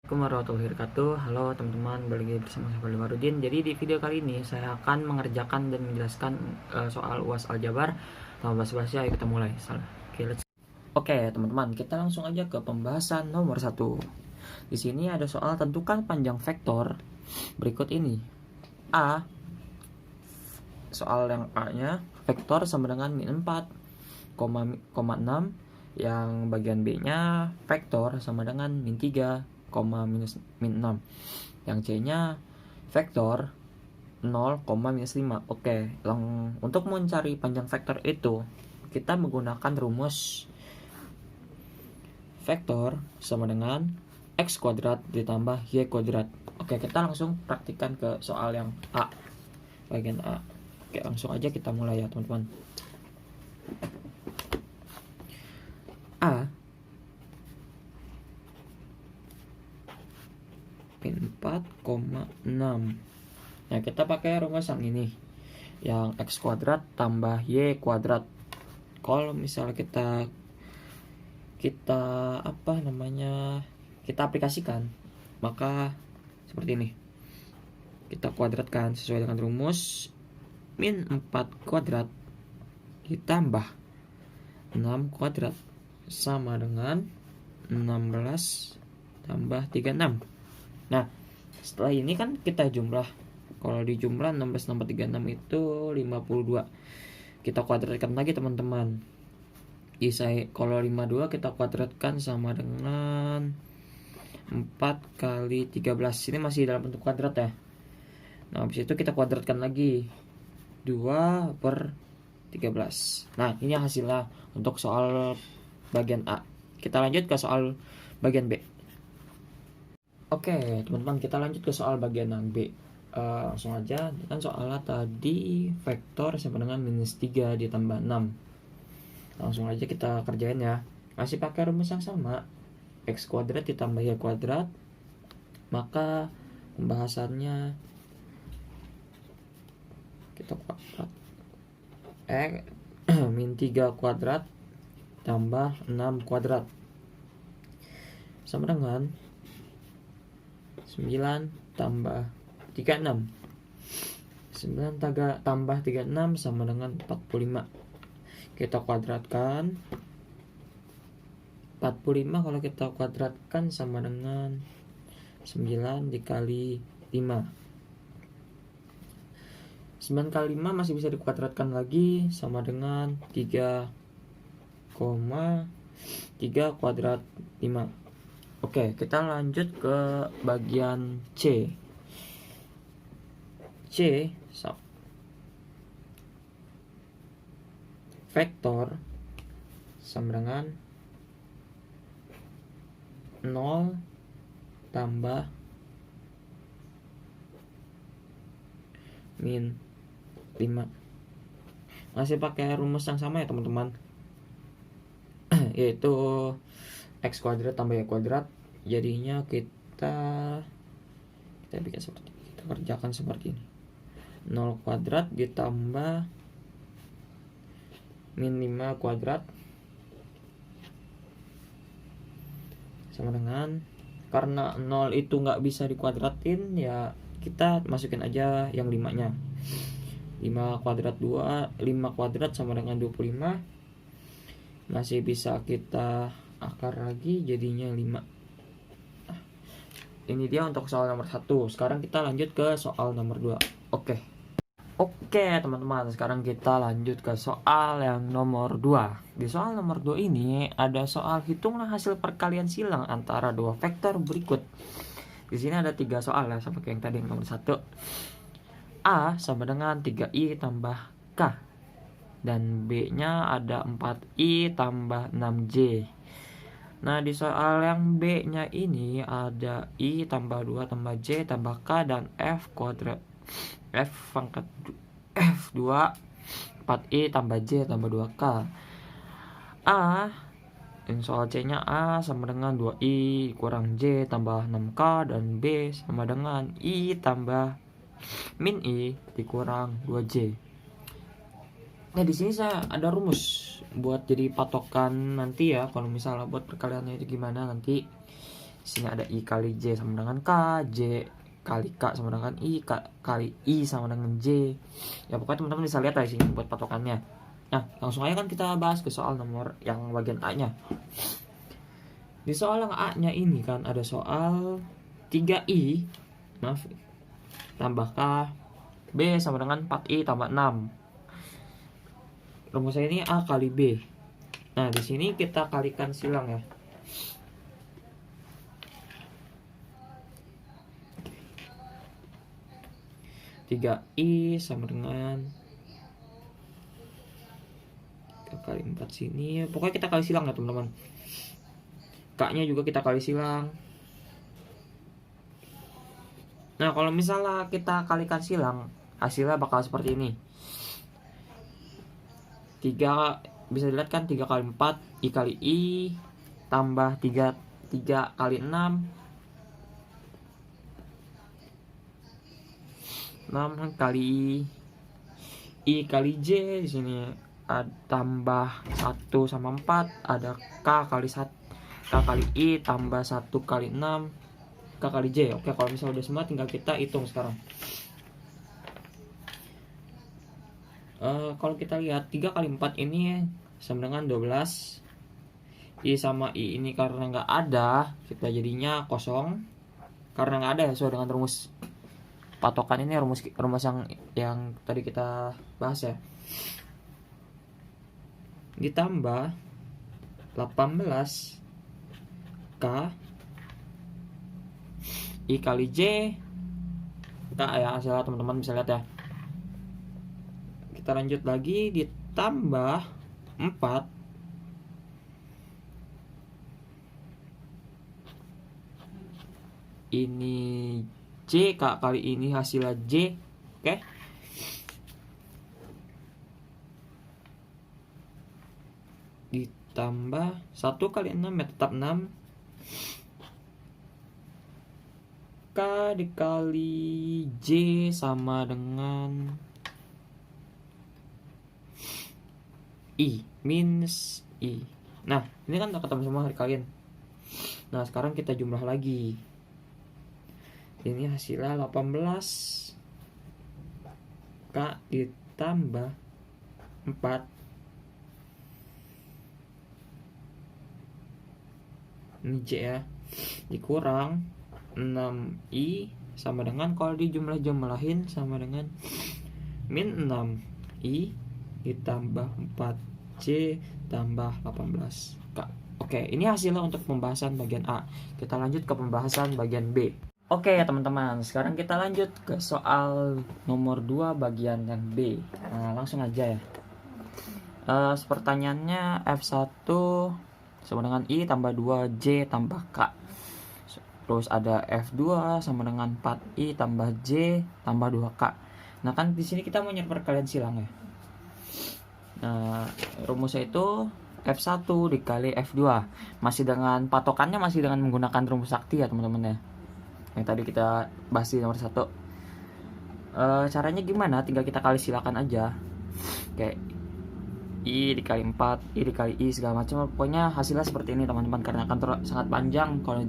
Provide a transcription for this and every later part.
Assalamualaikum warahmatullahi wabarakatuh. Halo teman-teman, balik lagi bersama saya Fadil Marudin. Jadi di video kali ini saya akan mengerjakan dan menjelaskan soal UAS Aljabar. Tanpa basa-basi, ayo kita mulai. Oke, teman-teman, kita langsung aja ke pembahasan nomor 1. Di sini ada soal tentukan panjang vektor berikut ini. A, soal yang A-nya vektor sama dengan min 4,6, yang bagian B-nya vektor sama dengan min 3, min 6. Yang C-nya vektor 0, minus 5. Oke, untuk mencari panjang vektor itu kita menggunakan rumus vektor sama dengan x kuadrat ditambah y kuadrat. Oke, kita langsung praktikkan ke soal yang A, bagian A. Oke, langsung aja kita mulai ya teman-teman. A min 4,6. Nah, kita pakai rumus yang ini, yang x kuadrat tambah y kuadrat. Kalau misalnya kita aplikasikan, maka seperti ini. Kita kuadratkan sesuai dengan rumus min 4 kuadrat ditambah 6 kuadrat sama dengan 16 tambah 36. Nah, setelah ini kan kita jumlah. Kalau dijumlah 16 tambah 36 itu 52. Kita kuadratkan lagi teman-teman. Kalau 52 kita kuadratkan sama dengan 4 kali 13. Ini masih dalam bentuk kuadrat ya. Nah, habis itu kita kuadratkan lagi 2/13. Nah, ini hasilnya untuk soal bagian A. Kita lanjut ke soal bagian B. Oke, teman-teman, kita lanjut ke soal bagian yang B. Langsung aja, kan soalnya tadi vektor sama dengan minus 3 ditambah 6. Langsung aja kita kerjain ya. Masih pakai rumus yang sama, x kuadrat ditambah y kuadrat. Maka pembahasannya kita kuadrat min 3 kuadrat tambah 6 kuadrat sama dengan 9 tambah 36. 9 tambah 36 sama dengan 45. Kita kuadratkan 45, kalau kita kuadratkan sama dengan 9 dikali 5. 9 kali 5 masih bisa dikuadratkan lagi sama dengan 3 kuadrat 5. Oke, kita lanjut ke bagian C. Vektor sama dengan 0 tambah min 5. Masih pakai rumus yang sama ya teman-teman, yaitu x kuadrat tambah y kuadrat. Jadinya kita bikin seperti ini. Kita kerjakan seperti ini. 0 kuadrat ditambah min 5 kuadrat sama dengan, karena 0 itu nggak bisa dikuadratin ya, kita masukin aja yang 5-nya. 5 kuadrat sama dengan 25. Masih bisa kita akar lagi, jadinya 5. Ini dia untuk soal nomor 1. Sekarang kita lanjut ke soal nomor 2. Oke teman-teman, sekarang kita lanjut ke soal yang nomor 2. Di soal nomor 2 ini ada soal hitunglah hasil perkalian silang antara dua vektor berikut. Di sini ada 3 soal ya, sama kayak yang tadi yang nomor 1. A sama dengan 3i tambah k, dan B-nya ada 4i tambah 6j. Nah, di soal yang B-nya ini ada i tambah 2 tambah j tambah k dan f kuadrat. F pangkat F2 4i tambah j tambah 2k. A, yang soal C-nya A sama dengan 2i kurang j tambah 6k, dan B sama dengan i tambah min i dikurang 2j. Nah, di sini saya ada rumus buat jadi patokan nanti ya, kalau misalnya buat perkaliannya itu gimana nanti Di sini ada I kali J sama dengan K, J kali K sama dengan I, K kali I sama dengan J. Ya pokoknya teman-teman bisa lihat di sini buat patokannya. Nah, langsung aja kan kita bahas ke soal nomor yang bagian A-nya. Di soal yang A-nya ini kan ada soal 3I tambah K, B sama dengan 4I tambah 6. Rumusnya ini A kali B. Nah, di sini kita kalikan silang ya. 3I sama dengan 3 kali 4 sini. Pokoknya kita kali silang ya teman-teman. K-nya juga kita kali silang. Nah, kalau misalnya kita kalikan silang, hasilnya bakal seperti ini. 3 bisa dilihat kan 3 kali 4 I kali I tambah 3 kali 6 kali I kali J. Di sini tambah 1 sama 4 ada K kali 1 K kali I tambah 1 kali 6 K kali J. Oke, kalau misalnya udah semua tinggal kita hitung sekarang. Kalau kita lihat 3 kali 4 ini sama dengan 12. I sama I ini karena nggak ada, kita jadinya kosong. Karena nggak ada ya, sesuai dengan rumus patokan ini, rumus yang tadi kita bahas ya. Ditambah 18 K I kali J. Kita ya hasilnya teman-teman bisa lihat ya. Kita lanjut lagi, ditambah 4 ini J kali ini hasilnya J. Oke. Ditambah 1 kali 6 ya tetap 6. K dikali J sama dengan I minus I. Nah, ini kan udah ketemu semua dari kalian. Nah, sekarang kita jumlah lagi. Ini hasilnya 18 K ditambah 4 ini J ya, dikurang 6I sama dengan, kalau dijumlah-jumlahin sama dengan min 6I ditambah 4J tambah 18 K. Oke, ini hasilnya untuk pembahasan bagian A. Kita lanjut ke pembahasan bagian B. Oke ya teman-teman, sekarang kita lanjut ke soal nomor 2 bagian yang B. Nah, langsung aja ya. Pertanyaannya F1 sama dengan I tambah 2J tambah K. Terus ada F2 sama dengan 4I tambah J tambah 2K. Nah, kan di sini kita mau nyari perkalian silang ya. Nah, rumusnya itu F1 dikali F2. Masih dengan patokannya masih dengan menggunakan rumus sakti ya teman-teman ya. Yang tadi kita bahas di nomor 1. Caranya gimana? Tinggal kita kali silakan aja. Kayak I dikali 4, I dikali I segala macam. Pokoknya hasilnya seperti ini teman-teman, karena akan sangat panjang kalau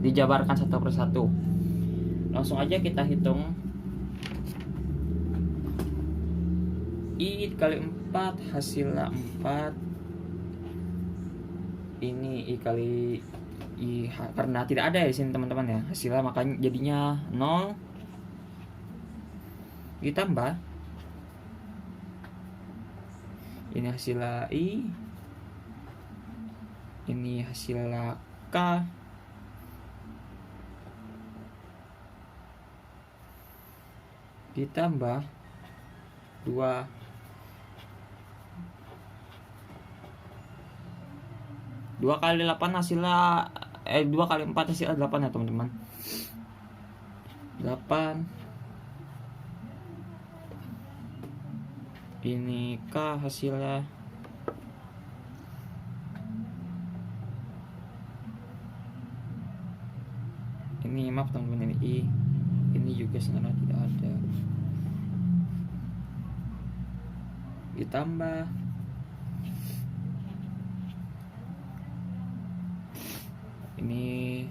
dijabarkan satu persatu. Langsung aja kita hitung. I dikali 4 hasilnya 4. Ini I kali I, karena tidak ada di sini teman-teman ya hasilnya, makanya jadinya 0 ditambah ini hasilnya I, ini hasilnya K, ditambah 2 kali 8 hasilnya 2 kali 4 hasilnya 8 ya teman-teman. 8 ini K hasilnya ini, maaf teman-teman, ini I, ini juga sebenarnya tidak ada, ditambah Ini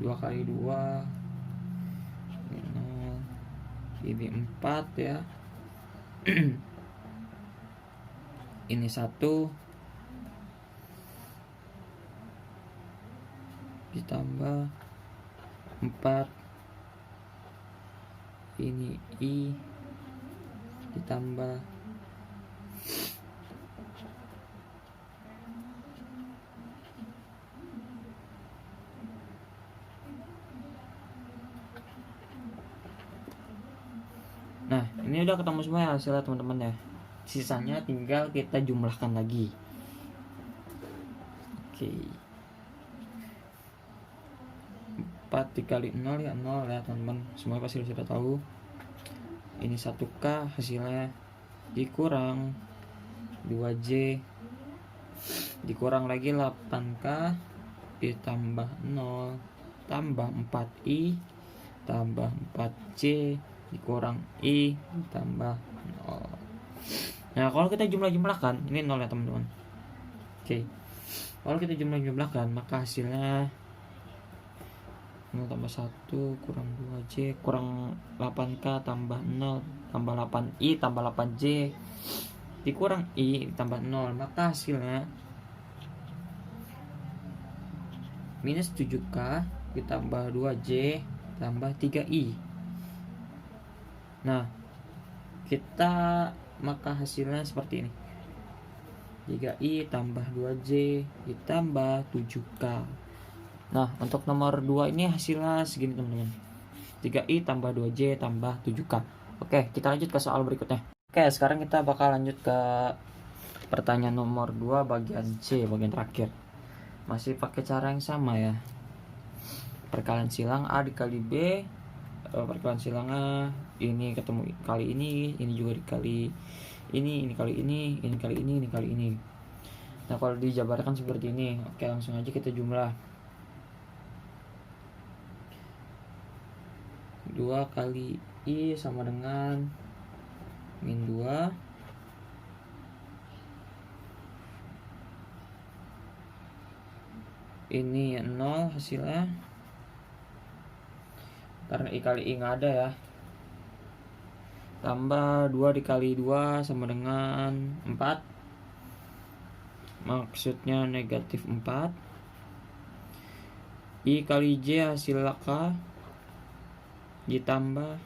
2 kali 2 ini 4 ya. Ini 1 ditambah 4, ini I ditambah nah ini udah ketemu semua ya hasilnya teman-teman ya. Sisanya tinggal kita jumlahkan lagi. Oke, 4 dikali 0 ya 0 ya teman-teman, semua pasti sudah tahu. Ini 1K hasilnya, dikurang 2J dikurang lagi 8K ditambah 0 tambah 4I tambah 4J dikurang I tambah 0. Nah kalau kita jumlahkan ini 0 ya teman-teman. Oke, kalau kita jumlahkan maka hasilnya 0 tambah 1 kurang 2J kurang 8K tambah 0 tambah 8I tambah 8J dikurang I tambah 0, maka hasilnya minus 7K ditambah 2J tambah 3I. Nah kita maka hasilnya seperti ini, 3I tambah 2J ditambah 7K. Nah untuk nomor 2 ini hasilnya segini teman-teman, 3I tambah 2J tambah 7K. Oke, kita lanjut ke soal berikutnya. Oke, sekarang kita bakal lanjut ke pertanyaan nomor 2 bagian C, bagian terakhir. Masih pakai cara yang sama ya, perkalian silang A dikali B. Perkalian silangnya ini ketemu kali ini juga dikali ini kali ini kali ini kali ini. Nah kalau dijabarkan seperti ini. Oke, langsung aja kita jumlah. 2 kali I sama dengan min 2 ini 0 hasilnya, karena I kali I nggak ada ya, tambah 2 dikali 2 sama dengan 4, maksudnya negatif 4. I kali J hasil K ditambah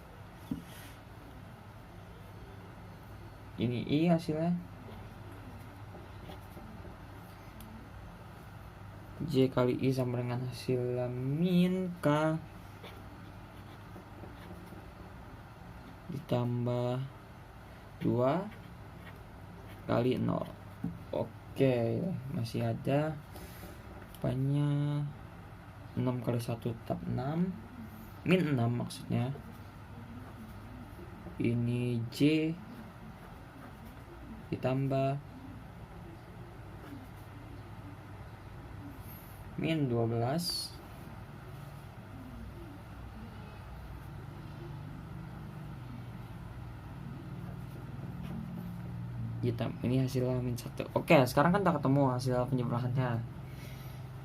ini I hasilnya, J kali I sama dengan hasil min K ditambah 2 kali 0. Oke, masih ada apanya, 6 kali 1 tetap 6, min 6 maksudnya. Ini J ditambah min 12 ini hasilnya min 1. Oke, sekarang kan udah ketemu hasil penjumlahannya.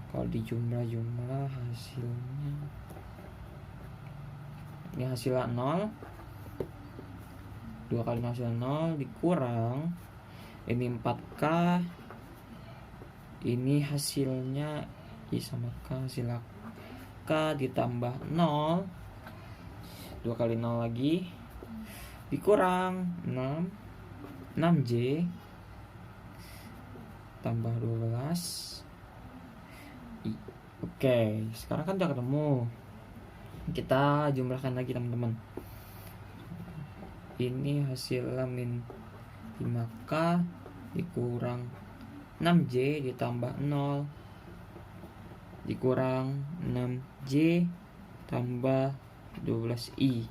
Kalau dijumlah hasilnya, ini hasilnya 0, 2 kali hasil 0 dikurang ini 4K, ini hasilnya I sama K, hasil K ditambah 0, 2 kali 0 lagi dikurang 6J tambah 12 I. Oke, sekarang kan udah ketemu, kita jumlahkan lagi teman-teman. Ini hasilnya min 5K dikurang 6J ditambah 0 dikurang 6J tambah 12I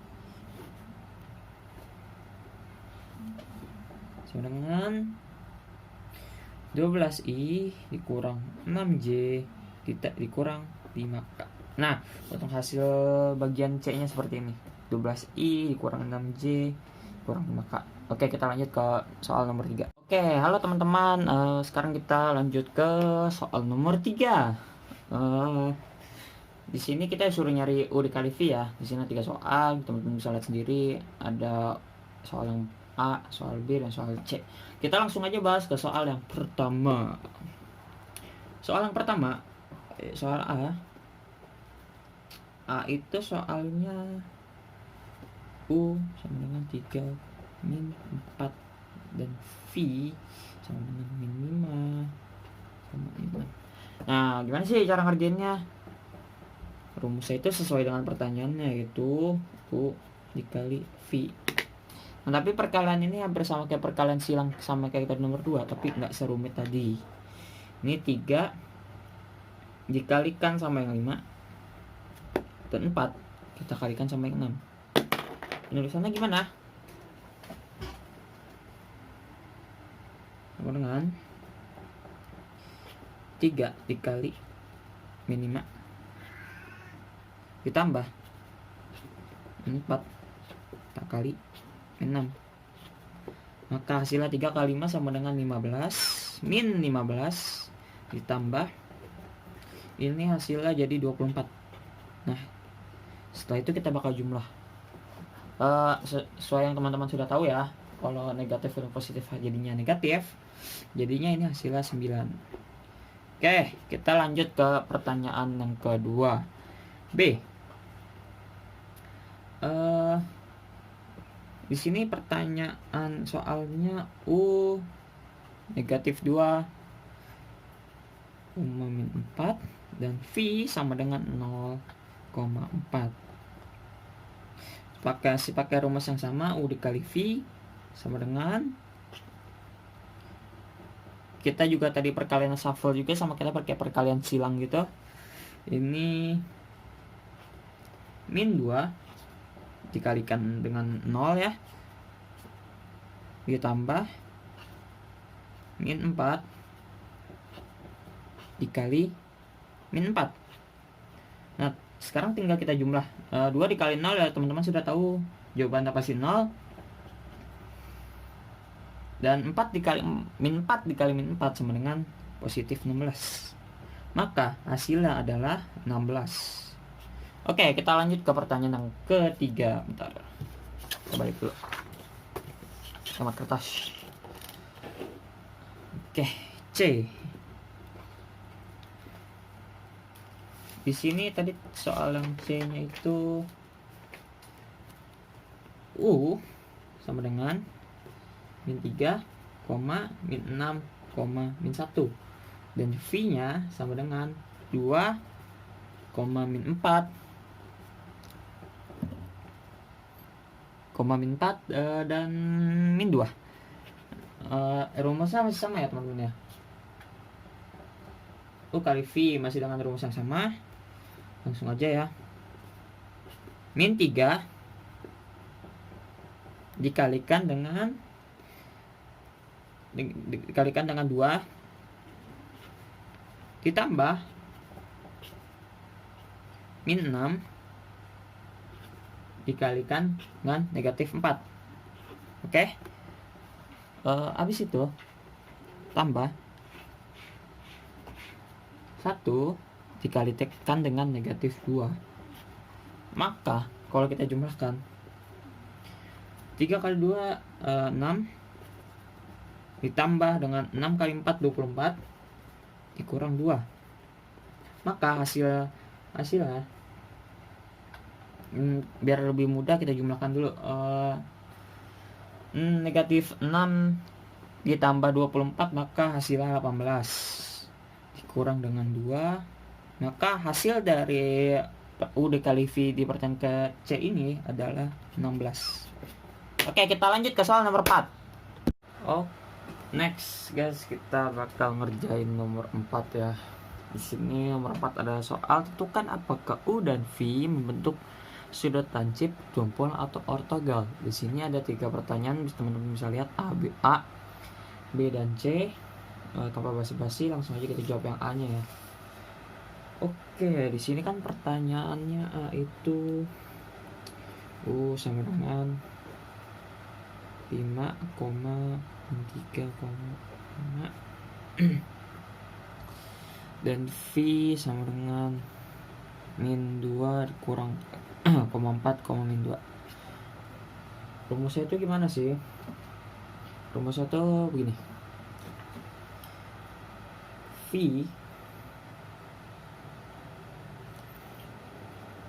sama dengan 12I dikurang 6J dikurang 5K. Nah untuk hasil bagian C nya seperti ini, 12I dikurang 6J kurang 5K. Oke, kita lanjut ke soal nomor 3. Oke, halo teman-teman, sekarang kita lanjut ke soal nomor 3. Eh, di sini kita suruh nyari U dikali V ya. Di sini 3 soal, teman-teman bisa lihat sendiri. Ada soal yang A, soal B, dan soal C. Kita langsung aja bahas ke soal yang pertama. Soal yang pertama, soal A. A itu soalnya U sama dengan 3 min 4 dan V sama dengan min 5 sama min 6. Nah, gimana sih cara ngerjainnya? Rumusnya itu sesuai dengan pertanyaannya, yaitu U dikali V. Nah, tapi perkalian ini hampir sama kayak perkalian silang, sama kayak tadi nomor 2, tapi nggak serumit tadi. Ini 3 dikalikan sama yang 5 dan 4 kita kalikan sama yang 6. Penulisannya gimana? Sama dengan 3 dikali min 5 ditambah min 4 tak kali min 6. Maka hasilnya 3 kali 5 sama dengan 15 min 15 ditambah ini hasilnya jadi 24. Nah, setelah itu kita bakal jumlah. Sesuai yang teman-teman sudah tahu ya, kalau negatif dan positif jadinya negatif, jadinya ini hasilnya 9. Oke, kita lanjut ke pertanyaan yang kedua. B. Di sini pertanyaan soalnya U negatif 2 min 4 dan V sama dengan 0,4. Pakai rumus yang sama, U dikali V sama dengan, kita juga tadi perkalian shuffle juga, sama kita pakai perkalian silang gitu. Ini min 2 dikalikan dengan 0 ya, ditambah min 4 dikali min 4. Nah, sekarang tinggal kita jumlah. 2 dikali 0 ya teman-teman sudah tahu jawabannya pasti 0. Dan 4 dikali min 4 dikali min 4 sama dengan positif 16. Maka hasilnya adalah 16. Oke, kita lanjut ke pertanyaan yang ketiga. Bentar, kita balik dulu sama kertas. Oke, C. Di sini tadi soal yang C-nya itu U sama dengan min 3, min 6, min 1. Dan V-nya sama dengan 2, min 4, min 4 dan min 2. Rumusnya masih sama ya teman-teman ya. U kali V masih dengan rumus yang sama. Langsung aja ya. Min 3 dikalikan dengan 2 ditambah min 6 dikalikan dengan negatif 4. Oke. Habis itu tambah 1 dikalikan dengan negatif 2. Maka kalau kita jumlahkan 3 kali 2 6 ditambah dengan 6 kali 4 24 dikurang 2. Maka hasilnya biar lebih mudah kita jumlahkan dulu. Negatif 6 ditambah 24 maka hasilnya 18 dikurang dengan 2. Maka hasil dari U dikali V di pertanyaan ke C ini adalah 16. Oke, kita lanjut ke soal nomor 4. Next guys, kita bakal ngerjain nomor 4 ya. Di sini nomor 4 ada soal tentukan apakah U dan V membentuk sudut lancip, jempol atau ortogonal. Di sini ada 3 pertanyaan, teman-teman bisa lihat A, B dan C. Tanpa basa-basi langsung aja kita jawab yang A-nya ya. Oke, di sini kan pertanyaannya A itu U sama dengan 5,3,5 dan V sama dengan min 2 dikurang 4, min 2. Rumusnya itu gimana sih? Rumusnya tuh begini. V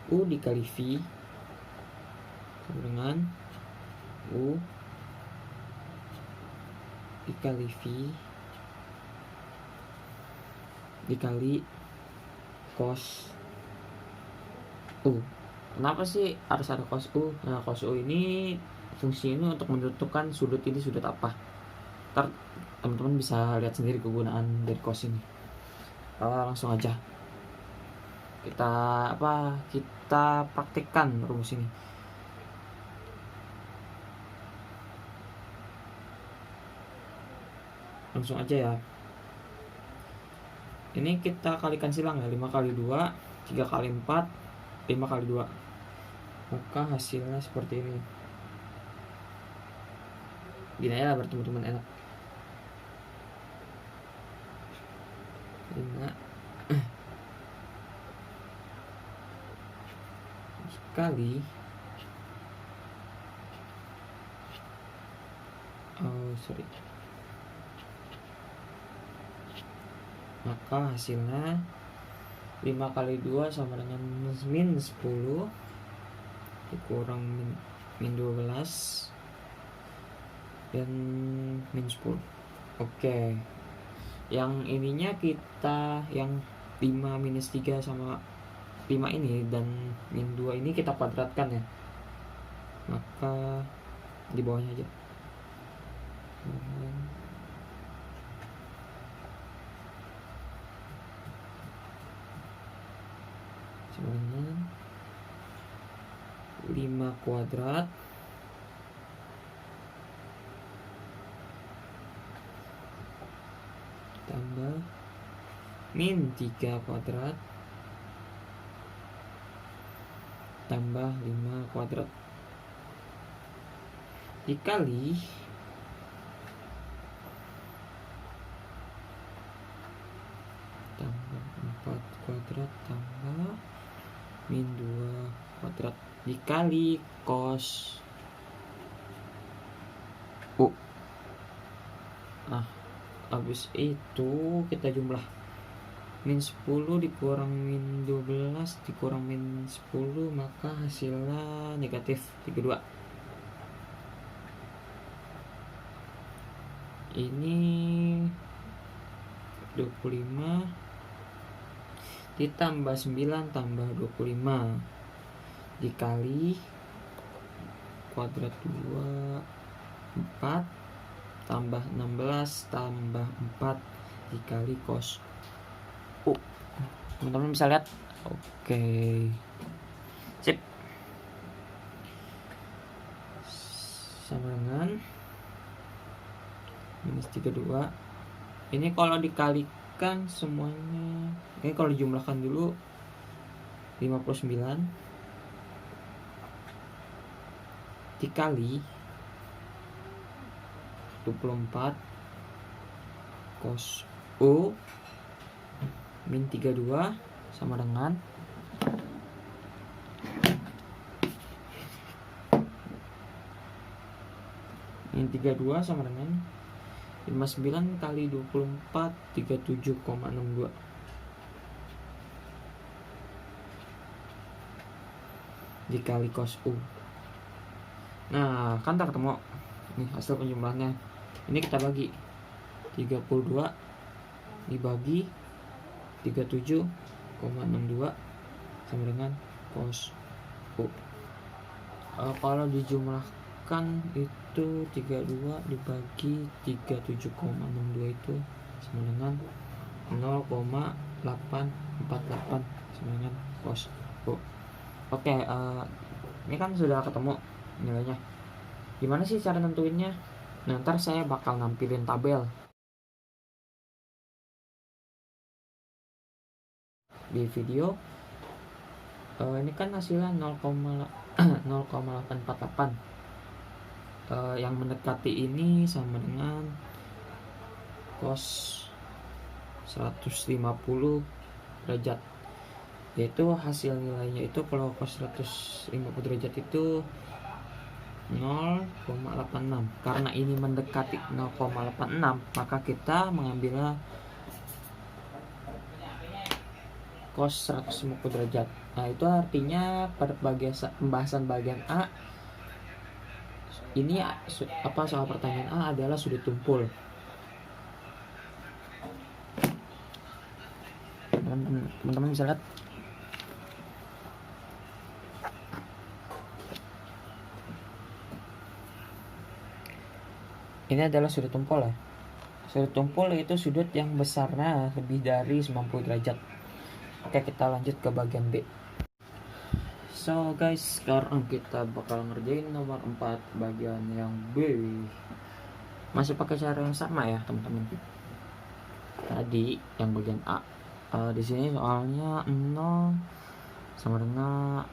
U dikali V sama dengan U dikali V dikali cos U. Kenapa sih harus ada cos U? Nah, cos U ini fungsinya untuk menentukan sudut ini sudut apa. Ntar teman-teman bisa lihat sendiri kegunaan dari cos ini. Langsung aja kita praktikkan rumus ini. Langsung aja ya. Ini kita kalikan silang ya, 5 kali 2, 3 kali 4, 5 kali 2. Maka hasilnya seperti ini. Gini aja biar teman-teman enak. 5 kali maka hasilnya 5 kali 2 sama dengan min 10 dikurang min 12 dan min 10. Oke. Yang ininya kita yang 5 minus 3 sama 5 ini dan min 2 ini kita kuadratkan ya. Maka di bawahnya aja. Sebenarnya 5 kuadrat tambah min 3 kuadrat tambah 5 kuadrat dikali tambah 4 kuadrat tambah min 2 kuadrat dikali cos U. Nah, habis itu kita jumlah min 10 dikurang min 12 dikurang min 10, maka hasilnya negatif 32. Ini 25 ditambah 9 tambah 25 dikali kuadrat 2 4 tambah 16 tambah 4 dikali cos U. Teman-teman bisa lihat. Oke. Sip. Sama dengan minus 32. Ini kalau dikalikan semuanya, ini kalau dijumlahkan dulu 59 dikali 24 cos U min 32 sama dengan min 32 sama dengan 59 kali 24 37,62 dikali cos U. Nah, kan tak ketemu nih hasil penjumlahannya. Ini kita bagi 32 dibagi 37,62 sama dengan cos U. Kalau dijumlahkan itu 32 dibagi 37,62 itu sama dengan 0,848 sama dengan cos U. Oke, ini kan sudah ketemu nilainya. Gimana sih cara nentuinnya? Nah, ntar saya bakal nampilin tabel di video. Ini kan hasilnya 0,848. Yang mendekati ini sama dengan cos 150 derajat, yaitu hasil nilainya itu kalau cos 150 derajat itu 0,86. Karena ini mendekati 0,86, maka kita mengambil cos 150 derajat. Nah, itu artinya pada pembahasan bagian A ini soal pertanyaan A adalah sudut tumpul. Teman-teman bisa lihat. Ini adalah sudut tumpul ya. Sudut tumpul itu sudut yang besarnya lebih dari 90 derajat. Oke, kita lanjut ke bagian B. So guys, sekarang kita bakal ngerjain nomor 4 bagian yang B. Masih pakai cara yang sama ya teman-teman. Tadi yang bagian A. Di sini soalnya 0 sama dengan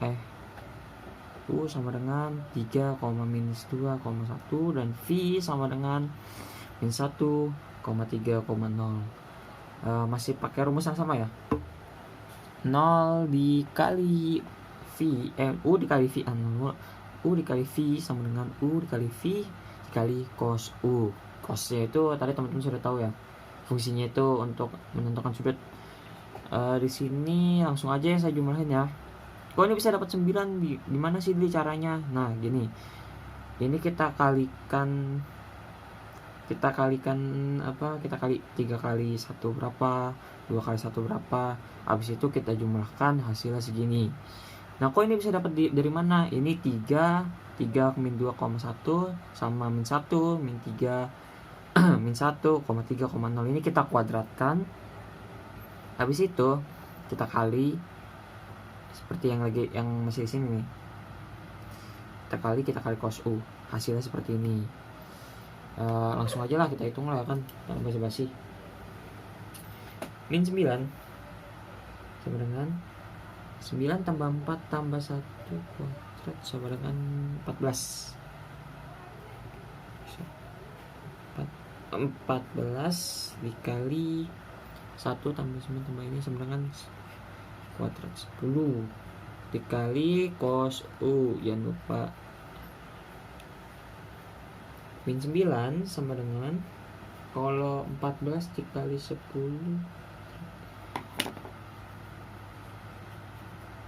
U sama dengan 3, minus 2,1 dan V sama dengan minus 1,3,0. Masih pakai rumus yang sama ya. 0 dikali V, U dikali V, U dikali V sama dengan U dikali V dikali cos U. Cosnya itu tadi teman-teman sudah tahu ya. Fungsinya itu untuk menentukan sudut. Di sini langsung aja saya jumlahin ya. Kok ini bisa dapat 9? Gimana sih di caranya? Nah, gini. Ini kita kalikan Kita kali 3 kali 1 berapa, 2 kali 1 berapa. Habis itu kita jumlahkan hasilnya segini. Nah, kok ini bisa dapat dari mana? Ini 3 min 2,1 sama min 1 min 3 min 1,3,0. Ini kita kuadratkan. Habis itu kita kali seperti yang masih di sini nih. Kita kali cos U. Hasilnya seperti ini. Langsung aja lah kita hitung lah kan, tanpa basa-basi. Min 9 sama dengan 9 tambah 4 tambah 1 kuadrat sama dengan 14 dikali 1 tambah 9 tambah ini sama dengan kuadrat 10 dikali cos U, jangan lupa. Min 9 sama dengan, kalau 14 dikali 10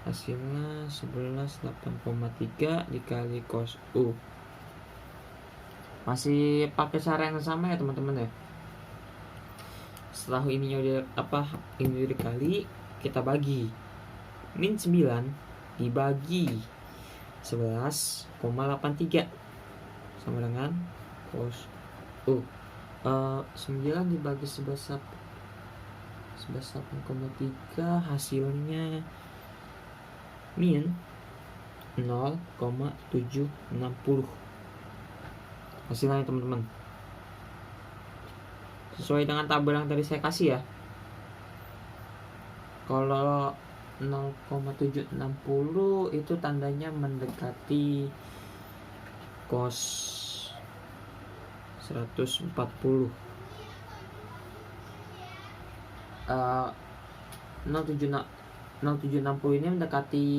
hasilnya 11,8,3 dikali cos U. Masih pakai cara yang sama ya teman-teman ya. Setelah ini dikali, kita bagi. Min 9 dibagi 11,83 sama dengan cos U. 9 dibagi 11,8,3 hasilnya min 0,760 hasilnya teman-teman, sesuai dengan tabel yang tadi saya kasih ya. Kalau 0,760 itu tandanya mendekati cos 140. 0760 ini mendekati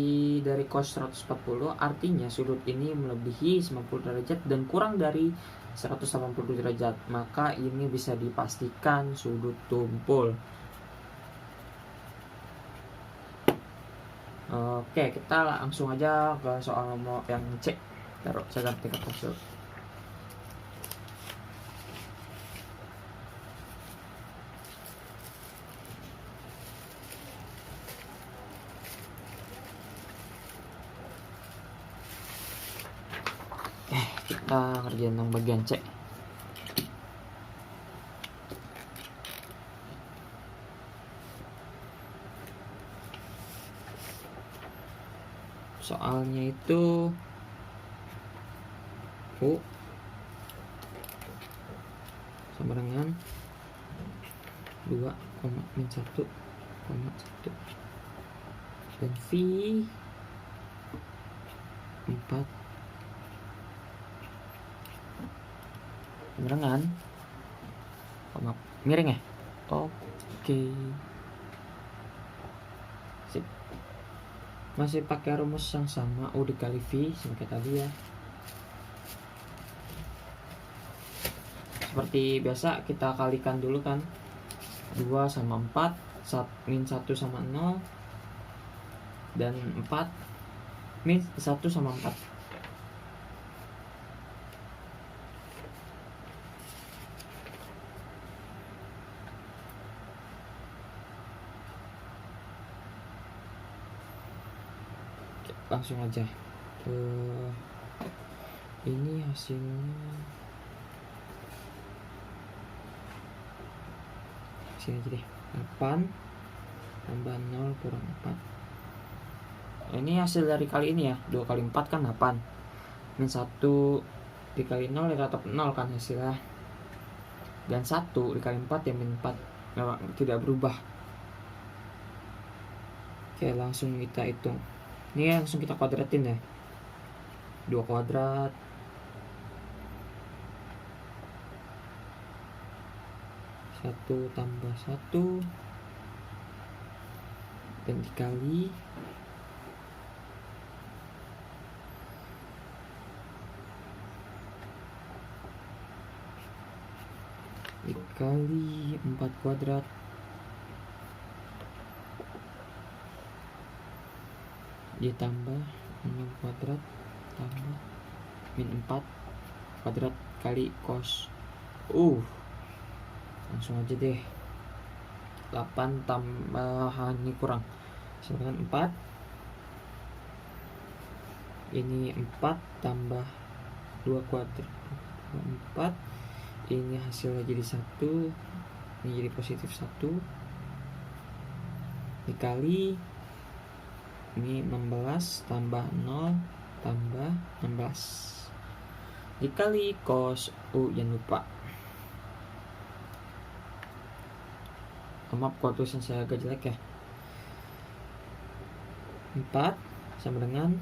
dari cos 140, artinya sudut ini melebihi 90 derajat dan kurang dari 180 derajat, maka ini bisa dipastikan sudut tumpul. Oke, kita langsung aja ke soal nomor yang C. Taruh, saya ganti kertas dulu. Kita ngerjain yang bagian C. Soalnya itu U sama dengan 2, min 1,1 dan V 4 sama dengan miring ya. Oke. Sip. Masih pakai rumus yang sama, U dikali V sama kayak tadi ya. Seperti biasa kita kalikan dulu kan. 2 sama 4, min 1 sama 0, dan 4 min 1 sama 4. Langsung aja. Ini hasilnya sini aja deh. 8 tambah 0 kurang 4. Ini hasil dari kali ini ya. 2 kali 4 kan 8. Min 1 dikali 0 ya tetap 0 kan hasilnya. Dan 1 dikali 4 ya min 4. Memang tidak berubah. Oke, langsung kita hitung. Ini langsung kita kuadratin ya. 2 kuadrat 1 tambah 1 dan dikali dikali 4 kuadrat ditambah 6 kuadrat tambah min 4 kuadrat kali cos. Langsung aja deh. 8 tambah ini kurang sama dengan 4. Ini 4 tambah 2 kuadrat 4. Ini hasilnya jadi 1. Ini jadi positif 1 dikali ini 16 tambah 0 tambah 16 dikali cos U, jangan lupa. Maaf kalau tulisan saya agak jelek ya. 4 sama dengan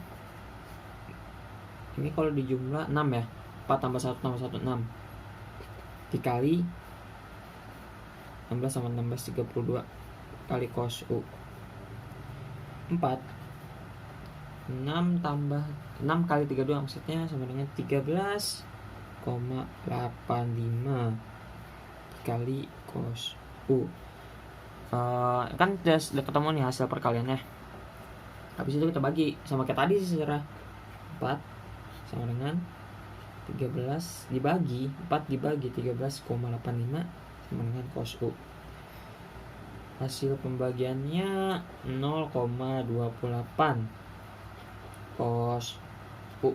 ini kalau dijumlah 6 ya. 4 tambah 1 tambah 1 6 dikali 16 sama 16 32 kali cos U. 4 6 tambah 6 kali 32 maksudnya sama dengan 13,85 kali cos U. Kan udah ketemu nih hasil perkaliannya. Habis itu kita bagi sama kayak tadi sih secara 4 sama dengan 13 dibagi 4 dibagi 13,85 sama dengan cos U. Hasil pembagiannya 0,28 cos U.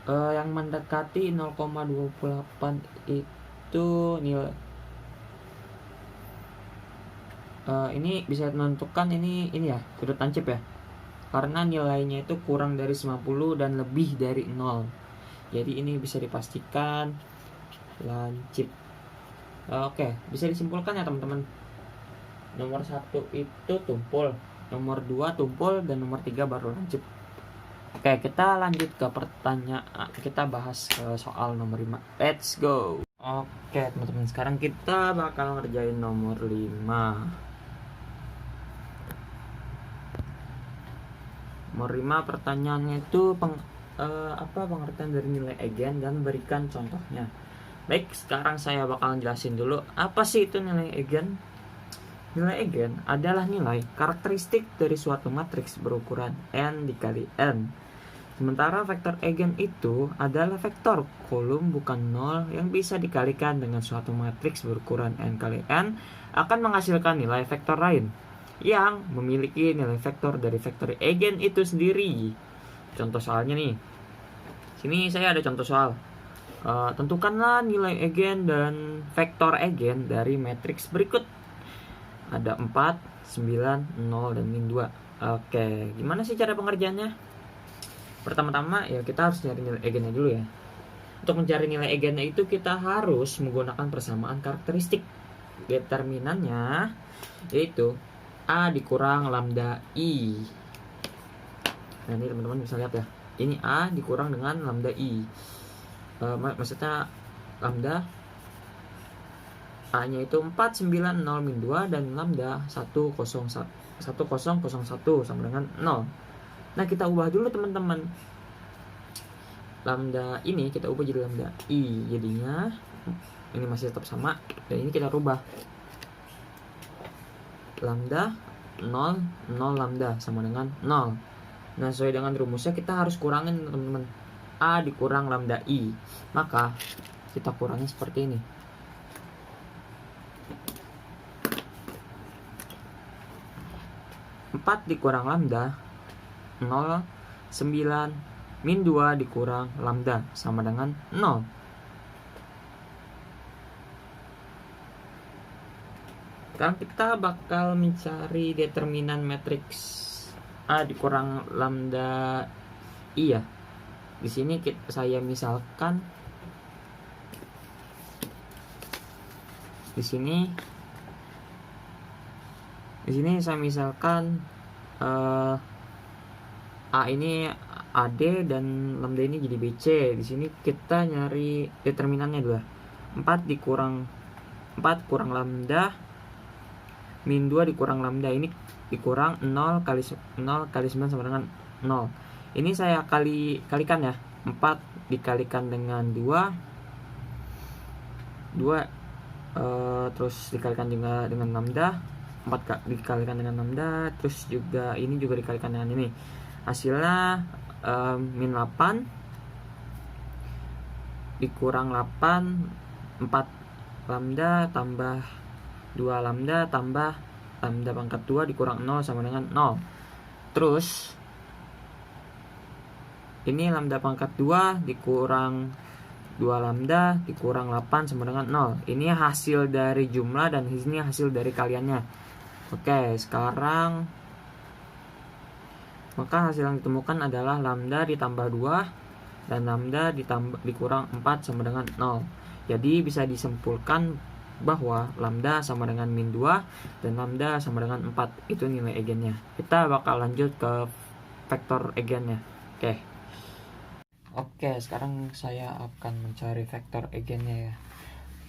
Yang mendekati 0,28 itu nilai ini bisa menentukan ini ya sudut tancap ya, karena nilainya itu kurang dari 90 dan lebih dari 0. Jadi ini bisa dipastikan lancip. Oke, bisa disimpulkan ya teman-teman. Nomor 1 itu tumpul, nomor 2 tumpul, dan nomor 3 baru lancip. Oke, kita lanjut ke pertanyaan. Kita bahas ke soal nomor 5. Let's go. Oke teman-teman, sekarang kita bakal ngerjain nomor 5. Nomor 5 pertanyaannya itu pengertian dari nilai eigen dan berikan contohnya. Baik, sekarang saya bakal jelasin dulu apa sih itu nilai eigen. Nilai eigen adalah nilai karakteristik dari suatu matriks berukuran n dikali n. Sementara vektor eigen itu adalah vektor kolom bukan nol yang bisa dikalikan dengan suatu matriks berukuran n kali n akan menghasilkan nilai vektor lain yang memiliki nilai vektor dari vektor eigen itu sendiri. Contoh soalnya nih. Sini saya ada contoh soal. Tentukanlah nilai eigen dan vektor eigen dari matriks berikut. Ada 4, 9, 0, dan min 2. Oke, gimana sih cara pengerjaannya? Pertama-tama ya kita harus cari nilai eigennya dulu ya. Untuk mencari nilai eigennya itu kita harus menggunakan persamaan karakteristik. Determinannya yaitu A dikurang lambda I. Nah ini teman-teman bisa lihat ya. Ini A dikurang dengan lambda I. Maksudnya lambda A-nya itu 490 min 2 dan lambda 1001 sama dengan 0. Nah, kita ubah dulu teman-teman. Lambda ini kita ubah jadi lambda I. Jadinya ini masih tetap sama dan ini kita rubah. Lambda 0 lambda sama dengan 0. Nah, sesuai dengan rumusnya kita harus kurangin teman-teman. A dikurang lambda I. Maka kita kurangi seperti ini. 4 dikurang lambda 0, 9 min 2 dikurang lambda sama dengan 0. Sekarang kita bakal mencari determinan matriks A dikurang lambda I ya. Di sini saya misalkan di sini saya misalkan A ini AD dan lambda ini jadi BC. Di sini kita nyari determinannya dulu. 4 kurang lambda min 2 dikurang lambda, ini dikurang 0 kali 9 sama dengan 0. Ini saya kalikan ya. 4 dikalikan dengan 2 terus dikalikan juga dengan lambda, 4 dikalikan dengan lambda, terus juga ini juga dikalikan dengan ini. Hasilnya min 8 dikurang 8, 4 lambda tambah 2 lambda tambah lambda pangkat 2 dikurang 0 sama dengan 0. Terus ini lambda pangkat 2 dikurang 2 lambda dikurang 8 sama dengan 0. Ini hasil dari jumlah dan ini hasil dari kaliannya. Oke, sekarang maka hasil yang ditemukan adalah lambda ditambah 2 dan lambda dikurang 4 sama dengan 0. Jadi bisa disimpulkan bahwa lambda sama dengan min 2 dan lambda sama dengan 4. Itu nilai eigennya. Kita bakal lanjut ke vektor eigennya. Oke, sekarang saya akan mencari vektor eigennya ya.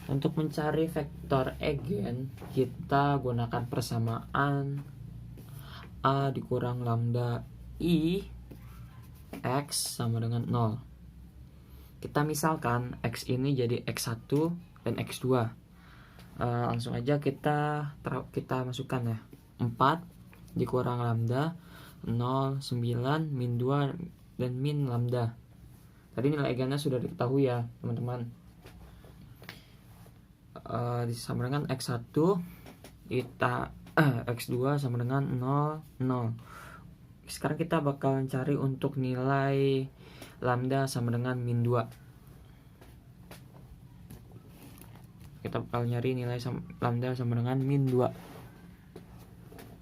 Untuk mencari vektor eigen, kita gunakan persamaan A dikurang lambda I X sama dengan 0. Kita misalkan X ini jadi X1 dan X2. Langsung aja kita masukkan ya. 4 dikurang lambda 0, 9 min 2 dan min lambda. Tadi nilai eigennya sudah diketahui ya teman-teman. Sama dengan X1 kita X2 sama dengan 0, 0. Sekarang kita bakal cari untuk nilai lambda sama dengan min 2. Kita bakal nyari nilai lambda sama dengan min 2.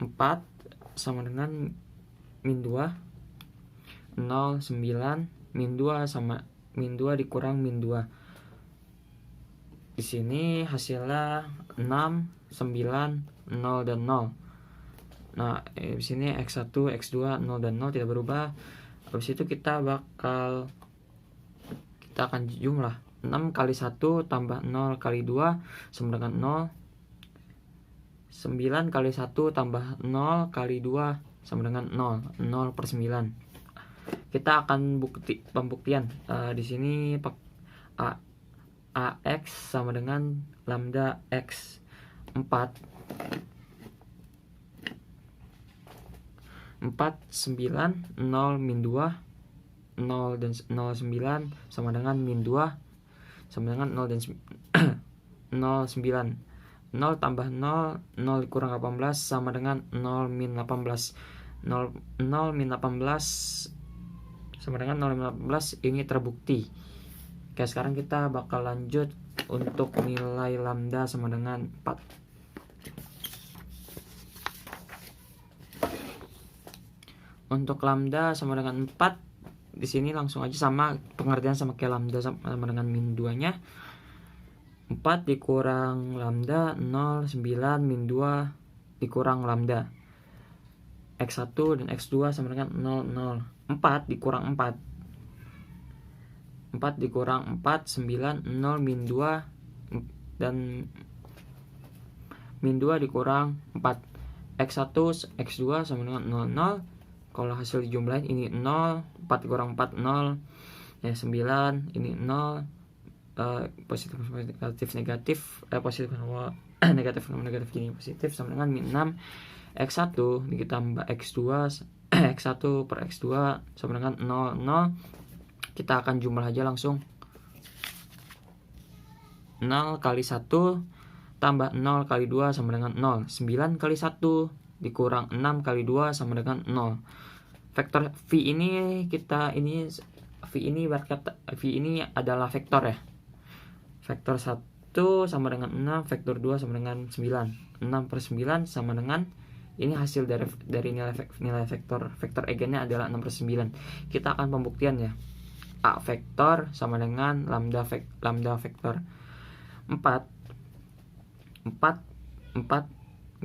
4 sama dengan min 2, 0, 9 min 2 sama min 2 dikurang min 2. Di sini hasilnya 6, 9, 0 dan 0. Nah, di sini X1, X2, 0 dan 0 tidak berubah. Habis itu kita akan jumlah 6 kali 1 tambah 0 kali 2 sama dengan 0. 9 kali 1 tambah 0 kali 2 sama dengan 0. 0 per 9. Kita akan pembuktian. Di sini AX sama dengan lambda X 4 9 0 min 2 0 dan 0 9 sama dengan min 2 sama dengan 0 dan 0 9. 0 tambah 0 0 dikurang 18 sama dengan 0 min 18. 0 min 18 sama dengan 0 min 18 ini terbukti. Oke, sekarang kita bakal lanjut untuk nilai lambda sama dengan 4. Untuk lambda sama dengan 4, di sini langsung aja sama pengertian sama kayak lambda sama dengan min 2-nya. 4 dikurang lambda 0, 9 min 2 dikurang lambda. X1 dan X2 sama dengan 0, 0. 4 dikurang 4. 4 dikurang 4, 9, 0 min 2 dan min 2 dikurang 4. X1 X2 sama dengan 0 0. Kalau hasil dijumlahin ini 0, 4 kurang 4 0, ya 9, ini 0, positif negatif positif negatif negatif ini positif sama dengan min 6. X1 ditambah X2 X1 per X2 sama dengan 0 0. Kita akan jumlah aja langsung. 0 kali 1 tambah 0 kali 2 sama dengan 0. 9 kali 1 dikurang 6 kali 2 sama dengan 0. Vektor V ini V ini adalah vektor ya. Vektor 1 sama dengan 6, vektor 2 sama dengan 9. 6 per 9 sama dengan, ini hasil dari nilai vektor eigennya adalah 6 per 9. Kita akan pembuktian ya. A vektor sama dengan lambda vektor 4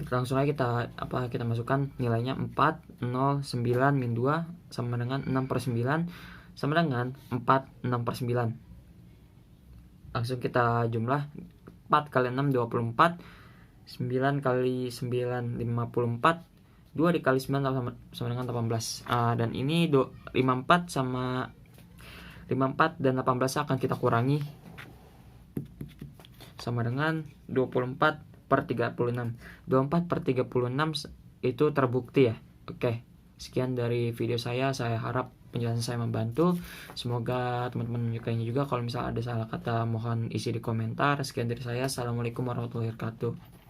langsung aja kita masukkan nilainya. 4 0 9 min 2 sama dengan 6 per 9 sama dengan 4 6 per 9. Langsung kita jumlah. 4 kali 6 24, 9 kali 9 54, 2 dikali 9 sama dengan 18. Dan ini 54 dan 18 akan kita kurangi sama dengan 24 per 36. 24 per 36 itu terbukti ya. Oke, sekian dari video saya harap penjelasan saya membantu. Semoga teman-teman menyukainya juga. Kalau misalnya ada salah kata mohon isi di komentar. Sekian dari saya. Assalamualaikum warahmatullahi wabarakatuh.